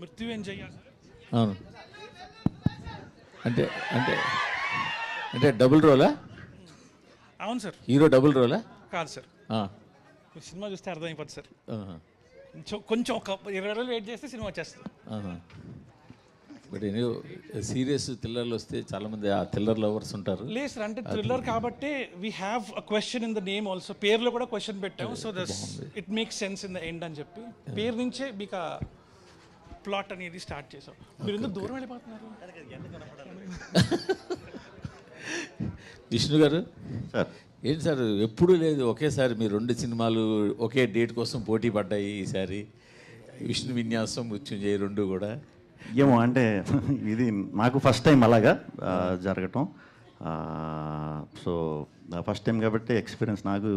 మృత్యుంజయ. అవును. అంటే అంటే అంటే డబుల్ రోలా? అవును సార్. Hero double రోలా? కాదు సార్, మీరు సినిమా చూస్తే అర్థమైపోతుంది సార్. కొంచెం ఒక 20 రోజులు వెయిట్ చేస్తే సినిమా వచ్చేస్తుంది. బట్ నేను సీరియస్ థ్రిల్లర్లు వస్తే చాలామంది ఆ థ్రిల్లర్ లవర్స్ ఉంటారు. లేదు సార్, అంటే థ్రిల్లర్ కాబట్టి we have a question in the name also. పేరులో కూడా క్వశ్చన్ పెట్టాము. So does it makes sense in the end అని చెప్పి పేరు నుంచే మీకు ప్లాట్ అనేది స్టార్ట్ చేసాం. మీరు ఎందుకు దూరం వెళ్ళిపోతున్నారు? విష్ణు గారు సార్, ఏంటి సార్ ఎప్పుడూ లేదు ఒకేసారి మీ 2 సినిమాలు ఒకే డేట్ కోసం పోటీ పడ్డాయి. ఈసారి విష్ణు విన్యాసం, మృత్యుంజయ 2 కూడా. ఏమో అంటే ఇది నాకు ఫస్ట్ టైం అలాగా జరగటం. సో ఫస్ట్ టైం కాబట్టి ఎక్స్పీరియన్స్ నాకు.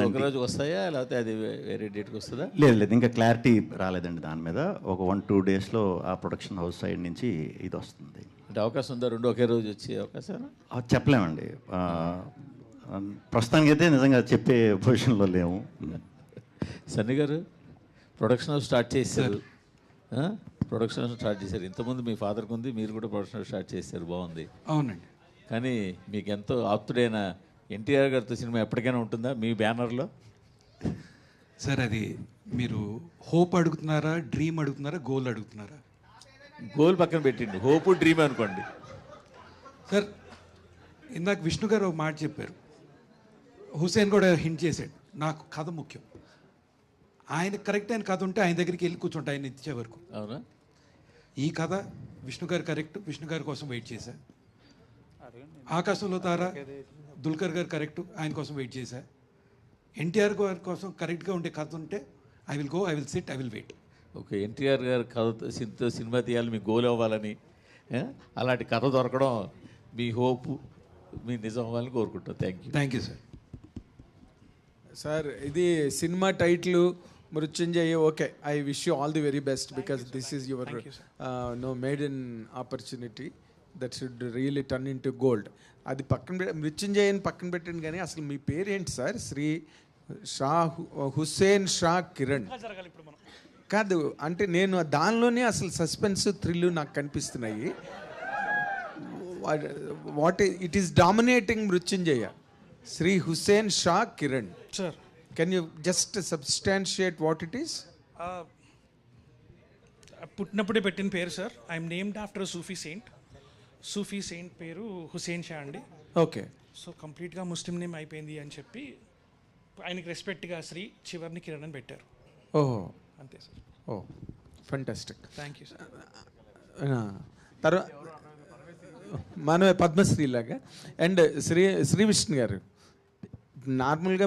ఒక రోజు వస్తాయా లేకపోతే అది వేరే డేట్కి వస్తుందా? లేదు, ఇంకా క్లారిటీ రాలేదండి దాని మీద. ఒక 1-2 డేస్లో ఆ ప్రొడక్షన్ హౌస్ సైడ్ నుంచి ఇది వస్తుంది. అంటే అవకాశం ఉందా 2 ఒకే రోజు వచ్చే అవకాశం? చెప్పలేమండి. ప్రస్తుతానికి అయితే నిజంగా చెప్పే పొజిషన్లో లేము. సన్నీ గారు ప్రొడక్షన్ హౌస్ స్టార్ట్ చేశారు. ప్రొడక్షన్ హౌస్ స్టార్ట్ చేశారు. ఇంతకుముందు మీ ఫాదర్కి ఉంది, మీరు కూడా ప్రొడక్షన్ హౌస్ స్టార్ట్ చేశారు. బాగుంది. అవునండి. కానీ మీకు ఎంతో ఆప్తుడైన ఎన్టీఆర్ గారితో సినిమా ఎప్పటికైనా ఉంటుందా మీ బ్యానర్లో? సార్ అది మీరు హోప్ అడుగుతున్నారా, డ్రీమ్ అడుగుతున్నారా, గోల్ అడుగుతున్నారా? గోల్ పక్కన పెట్టిండు, హోప్ డ్రీమ్ అనుకోండి. సార్ ఇందాక విష్ణు గారు ఒక మాట చెప్పారు, హుసేన్ కూడా హింట్ చేశాడు, నాకు కథ ముఖ్యం. ఆయన కరెక్ట్ అయిన కథ ఉంటే ఆయన దగ్గరికి వెళ్ళి కూర్చుంటా ఆయన ఇచ్చే వరకు. అవునా? ఈ కథ విష్ణు గారు కరెక్ట్, విష్ణు గారి కోసం వెయిట్ చేశా. ఆకాశంలో తార దుల్కర్ గారు కరెక్ట్, ఆయన కోసం వెయిట్ చేశా. ఎన్టీఆర్ గారి కోసం కరెక్ట్గా ఉండే కథ ఉంటే I will go, I will sit, I will wait. Okay, NTR garu కథతో సినిమా తీయాలి, మీ గోల్ అవ్వాలని, అలాంటి కథ దొరకడం మీ హోప్, మీ నిజం అవ్వాలని కోరుకుంటాం. Thank you sir. సార్ ఇది సినిమా title Mrityunjaya. Okay, I wish you all the very best because this is your made in opportunity that should really turn in to gold. అది పక్కన మృత్యుంజయని పక్కన పెట్టండి, కానీ అసలు మీ పేరేంటి సార్? శ్రీ షా హుస్సేన్ షా కిరణ్ కాదు అంటే నేను దానిలోనే అసలు సస్పెన్స్ థ్రిల్ నాకు కనిపిస్తున్నాయి. What it is dominating Mrityunjaya? Sri Hussain Sha Kiran sir, can you just substantiate what it is? పుట్టినప్పుడే పెట్టిన పేరు sir. I'm named after Sufi saint. Sufi saint పేరు హుసేన్ షా అండి. ఓకే. సో కంప్లీట్గా ముస్లిం నేమ్ అయిపోయింది అని చెప్పి ఆయనకి రెస్పెక్ట్గా శ్రీ చివరిని కిరణ్ అని పెట్టారు. ఓహో, అంతే sir. Oh fantastic. Thank you sir. తర్వాత మనమే పద్మశ్రీ లాగా. అండ్ శ్రీ విష్ణు గారు నార్మల్గా